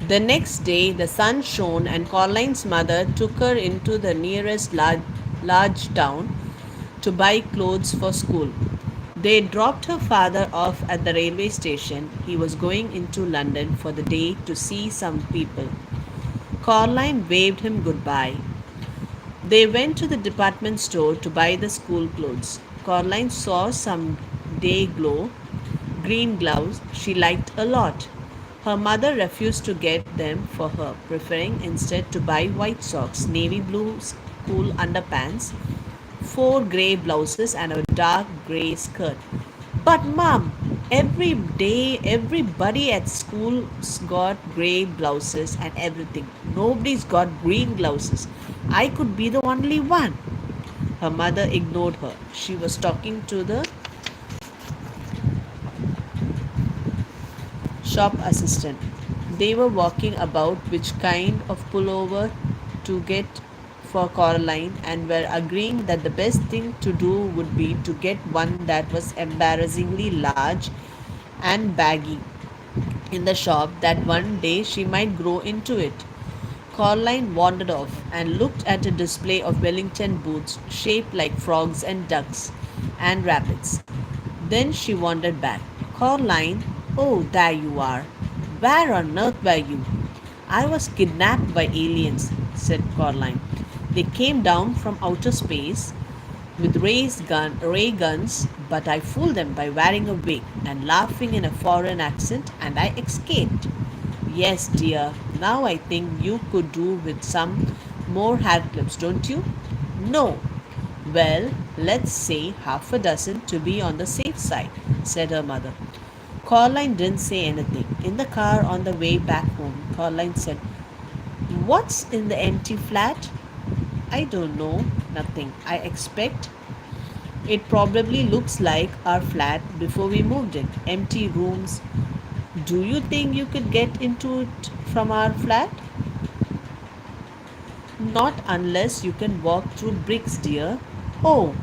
The next day, the sun shone, and Coraline's mother took her into the nearest large town to buy clothes for school. They dropped her father off at the railway station. He was going into London for the day to see some people. Coraline waved him goodbye. They went to the department store to buy the school clothes. Coraline saw some day glow green gloves she liked a lot. Her mother refused to get them for her, preferring instead to buy white socks, navy blue school underpants, four grey blouses, and a dark grey skirt. But mom, every day everybody at school's got grey blouses and everything. Nobody's got green blouses. I could be the only one. Her mother ignored her. She was talking to the shop assistant. They were walking about which kind of pullover to get for Coraline and were agreeing that the best thing to do would be to get one that was embarrassingly large and baggy in the shop, that one day she might grow into it. Coraline wandered off and looked at a display of Wellington boots shaped like frogs and ducks and rabbits. Then she wandered back. Coraline, oh, there you are. Where on earth were you? I was kidnapped by aliens, said Coraline. They came down from outer space with ray guns, but I fooled them by wearing a wig and laughing in a foreign accent, and I escaped. Yes, dear, now I think you could do with some more hair clips, don't you? No. Well, let's say half a dozen to be on the safe side, said her mother. Coraline didn't say anything. In the car on the way back home, Coraline said, what's in the empty flat? I don't know. Nothing. I expect it probably looks like our flat before we moved in. Empty rooms. Do you think you could get into it from our flat? Not unless you can walk through bricks, dear. Oh,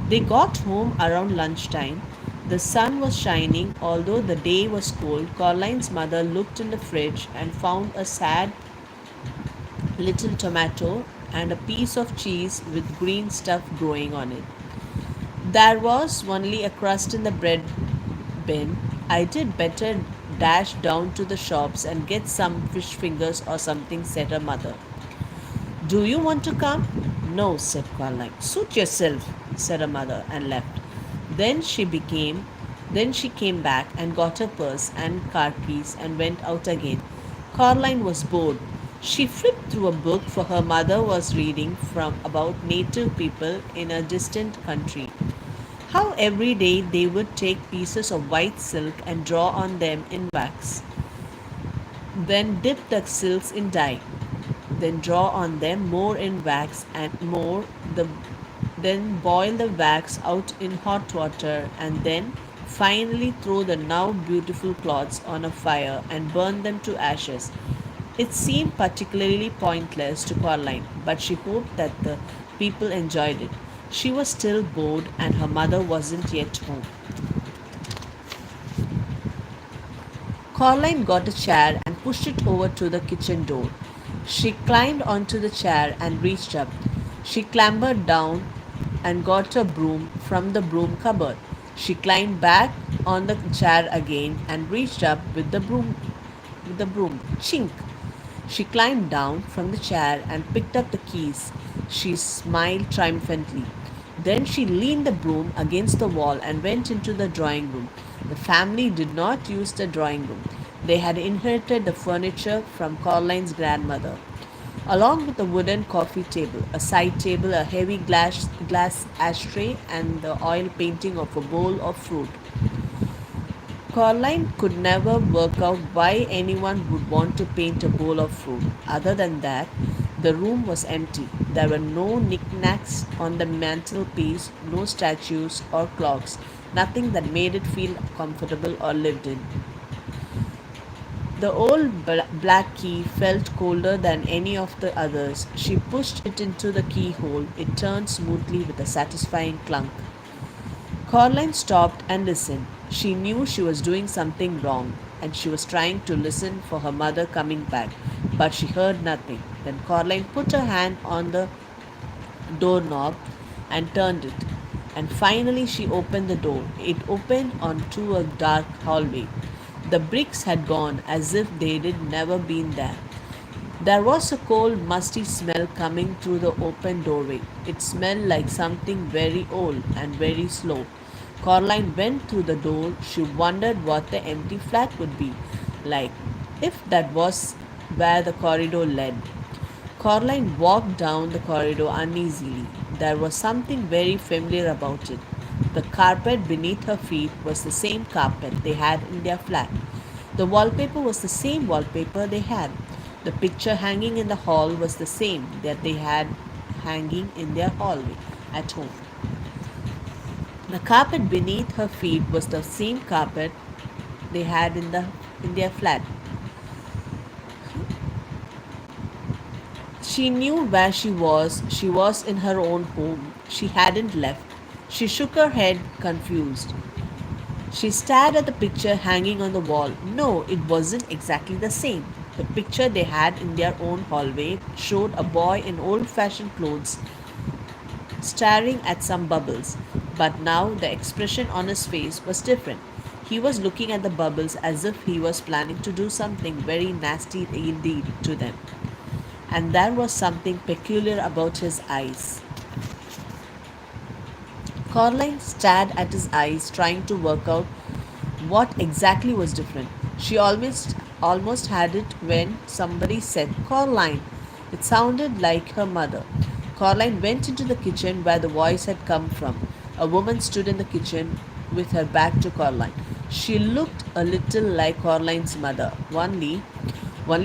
they got home around lunchtime. The sun was shining, although the day was cold. Caroline's mother looked in the fridge and found a sad little tomato and a piece of cheese with green stuff growing on it. There was only a crust in the bread bin. I did better dash down to the shops and get some fish fingers or something, said her mother. Do you want to come? No, said Caroline. Suit yourself, said her mother, and left. Then she became then she came back and got her purse and car keys and went out again. Caroline was bored. She flipped through a book, for her mother was reading from about native people in a distant country. How every day they would take pieces of white silk and draw on them in wax, then dip the silks in dye, then draw on them more in wax and more, the then boil the wax out in hot water, and then finally throw the now beautiful cloths on a fire and burn them to ashes. It seemed particularly pointless to Caroline, but she hoped that the people enjoyed it. She was still bored and her mother wasn't yet home. Caroline got a chair and pushed it over to the kitchen door. She climbed onto the chair and reached up. She clambered down and got a broom from the broom cupboard. She climbed back on the chair again and reached up with the broom. Chink! She climbed down from the chair and picked up the keys. She smiled triumphantly. Then she leaned the broom against the wall and went into the drawing room. The family did not use the drawing room. They had inherited the furniture from Caroline's grandmother, along with a wooden coffee table, a side table, a heavy glass ashtray, and the oil painting of a bowl of fruit. Coraline could never work out why anyone would want to paint a bowl of fruit. Other than that, the room was empty. There were no knickknacks on the mantelpiece, no statues or clocks, nothing that made it feel comfortable or lived in. The old black key felt colder than any of the others. She pushed it into the keyhole. It turned smoothly with a satisfying clunk. Coraline stopped and listened. She knew she was doing something wrong. and she was trying to listen for her mother coming back, but she heard nothing. Then Coraline put her hand on the doorknob and turned it. And finally, she opened the door. It opened onto a dark hallway. The bricks had gone as if they had never been there. There was a cold, musty smell coming through the open doorway. It smelled like something very old and very slow. Coraline went through the door. She wondered what the empty flat would be like, if that was where the corridor led. Coraline walked down the corridor uneasily. There was something very familiar about it. The carpet beneath her feet was the same carpet they had in their flat. The wallpaper was the same wallpaper they had. The picture hanging in the hall was the same that they had hanging in their hallway at home. The carpet beneath her feet was the same carpet they had in their flat. She knew where she was. She was in her own home. She hadn't left. She shook her head, confused. She stared at the picture hanging on the wall. No, it wasn't exactly the same. The picture they had in their own hallway showed a boy in old fashioned clothes staring at some bubbles. But now the expression on his face was different. He was looking at the bubbles as if he was planning to do something very nasty indeed to them. And there was something peculiar about his eyes. Coraline stared at his eyes, trying to work out what exactly was different. She almost had it when somebody said Coraline. It sounded like her mother. Coraline went into the kitchen where the voice had come from. A woman stood in the kitchen with her back to Coraline. She looked a little like Coraline's mother, only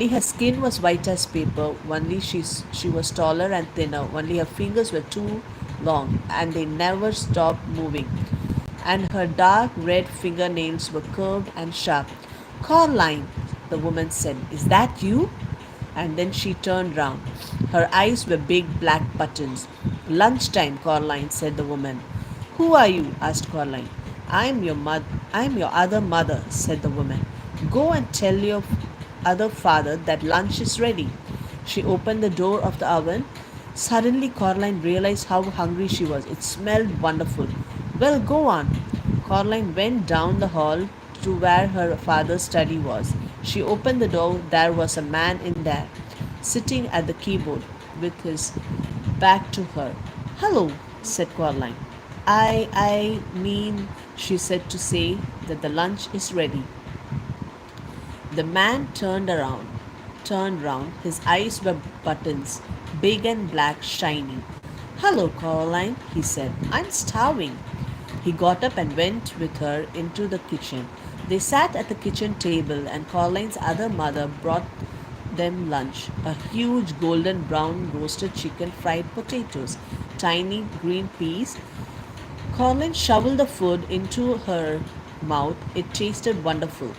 her skin was white as paper, only she was taller and thinner, only her fingers were too long and they never stopped moving, and her dark red fingernails were curved and sharp. Coraline, the woman said, is that you? And then she turned round. Her eyes were big black buttons. Lunchtime, Coraline, said the woman. Who are you? Asked Coraline. I am your other mother, said the woman. Go and tell your other father that lunch is ready. She opened the door of the oven. Suddenly, Coraline realized how hungry she was. It smelled wonderful. Well, go on. Coraline went down the hall to where her father's study was. She opened the door. There was a man in there, sitting at the keyboard with his back to her. Hello, said Coraline. I mean, she said to say that the lunch is ready. The man turned round. His eyes were buttons, big and black, shiny. Hello, Coraline, he said. I'm starving. He got up and went with her into the kitchen. They sat at the kitchen table, and Coraline's other mother brought them lunch, a huge golden brown roasted chicken, fried potatoes, tiny green peas. Coraline shoveled the food into her mouth. It tasted wonderful.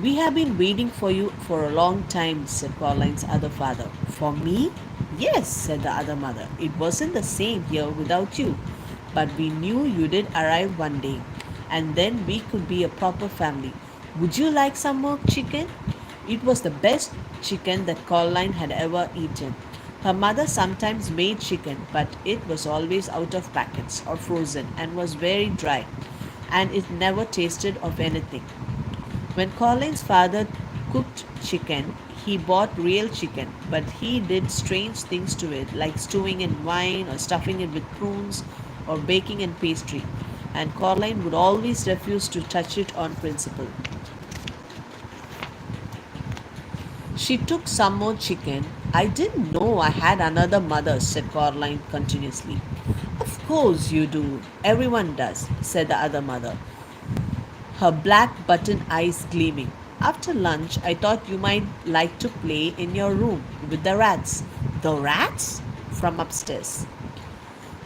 We have been waiting for you for a long time, said Coraline's other father. For me? Yes, said the other mother. It wasn't the same here without you. But we knew you did arrive one day, and then we could be a proper family. Would you like some more chicken? It was the best chicken that Coraline had ever eaten. Her mother sometimes made chicken, but it was always out of packets or frozen and was very dry, and it never tasted of anything. When Coraline's father cooked chicken, he bought real chicken, but he did strange things to it, like stewing in wine or stuffing it with prunes or baking in pastry, and Coraline would always refuse to touch it on principle. She took some more chicken. I didn't know I had another mother, said Coraline continuously. Of course you do. Everyone does, said the other mother, her black button eyes gleaming. After lunch, I thought you might like to play in your room with the rats. The rats? From upstairs.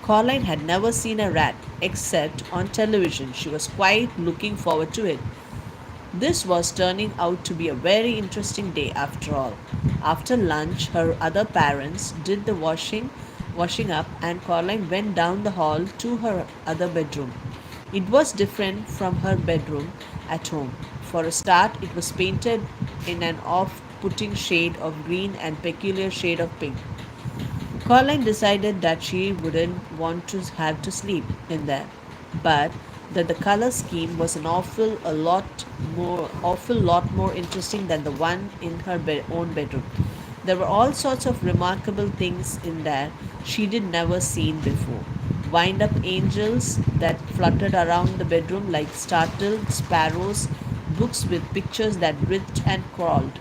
Coraline had never seen a rat except on television. She was quite looking forward to it. This was turning out to be a very interesting day after all. After lunch, her other parents did the washing up, and Coraline went down the hall to her other bedroom. It was different from her bedroom at home. For a start, it was painted in an off putting shade of green and peculiar shade of pink. Coraline decided that she wouldn't want to have to sleep in there, but that the color scheme was an awful lot more interesting than the one in her own bedroom. There were all sorts of remarkable things in there she'd never seen before. Wind up angels that fluttered around the bedroom like startled sparrows, books with pictures that writhed and crawled,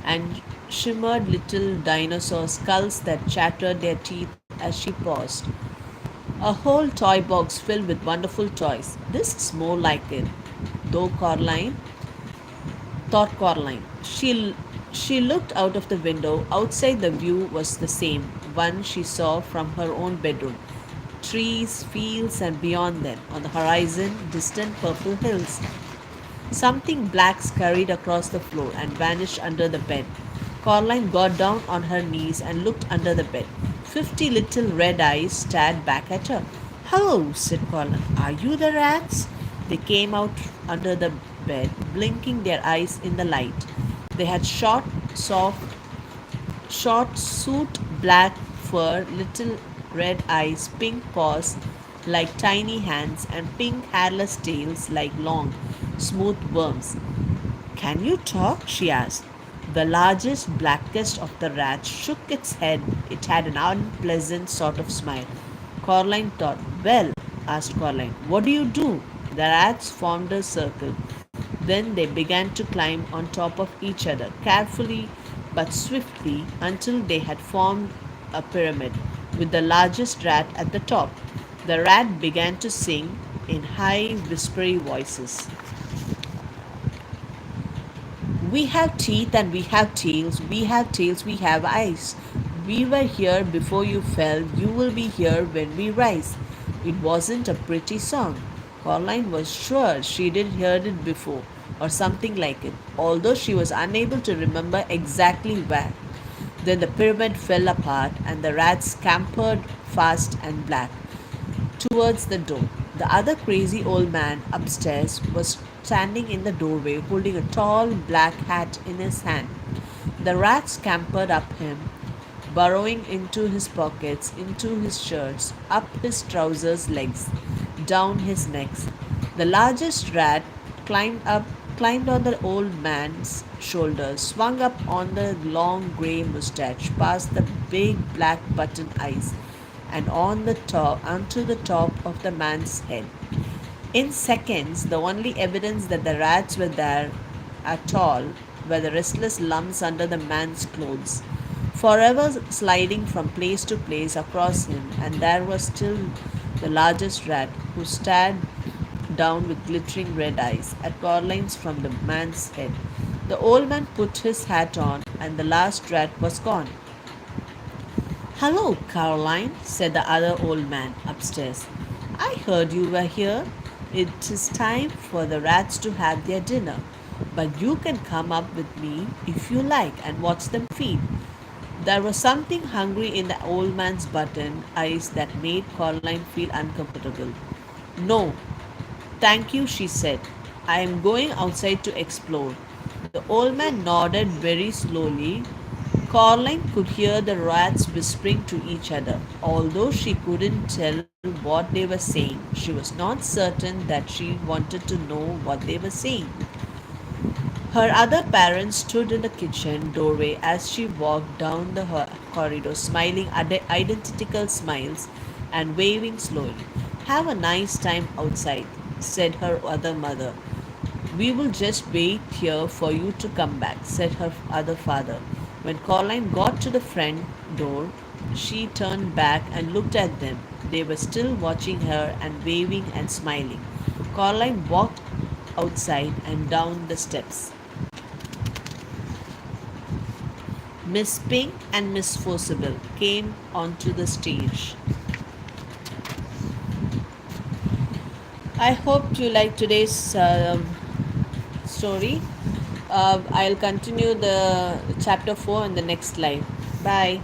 and shimmered little dinosaur skulls that chattered their teeth as she paused. A whole toy box filled with wonderful toys. This is more like it, though Coraline. She looked out of the window. Outside, the view was the same one she saw from her own bedroom. Trees, fields, and beyond them, on the horizon, distant purple hills. Something black scurried across the floor and vanished under the bed. Coraline got down on her knees and looked under the bed. 50 little red eyes stared back at her. Hello, said Coraline. Are you the rats? They came out under the bed, blinking their eyes in the light. They had short suit, black fur, little red eyes, pink paws like tiny hands, and pink hairless tails like long, smooth worms. Can you talk? She asked. The largest, blackest of the rats shook its head. It had an unpleasant sort of smile. Coraline thought, well, asked Coraline, what do you do? The rats formed a circle. Then they began to climb on top of each other, carefully but swiftly, until they had formed a pyramid, with the largest rat at the top. The rat began to sing in high, whispery voices. We have teeth and we have tails, we have tails, we have eyes. We were here before you fell, you will be here when we rise. It wasn't a pretty song. Coraline was sure she did hear it before, or something like it, although she was unable to remember exactly where. Then the pyramid fell apart and the rats scampered fast and black towards the door. The other crazy old man upstairs was standing in the doorway holding a tall black hat in his hand. The rats scampered up him, burrowing into his pockets, into his shirts, up his trousers legs, down his necks. The largest rat climbed on the old man's shoulders, swung up on the long grey moustache, past the big black button eyes, and on the top onto the top of the man's head. In seconds, the only evidence that the rats were there at all were the restless lumps under the man's clothes, forever sliding from place to place across him, and there was still the largest rat, who stared down with glittering red eyes at Coraline's from the man's head. The old man put his hat on, and the last rat was gone. Hello, Caroline, said the other old man upstairs. I heard you were here. It is time for the rats to have their dinner, but you can come up with me if you like and watch them feed. There was something hungry in the old man's button eyes that made Caroline feel uncomfortable. No, thank you, she said. I am going outside to explore. The old man nodded very slowly. Caroline could hear the rats whispering to each other. Although she couldn't tell what they were saying, she was not certain that she wanted to know what they were saying. Her other parents stood in the kitchen doorway as she walked down the corridor, smiling identical smiles and waving slowly. Have a nice time outside, said her other mother. We will just wait here for you to come back, said her other father. When Caroline got to the front door, she turned back and looked at them. They were still watching her and waving and smiling. Caroline walked outside and down the steps. Miss Pink and Miss Forcible came onto the stage. I hope you like today's story. I'll continue the chapter 4 in the next live. Bye.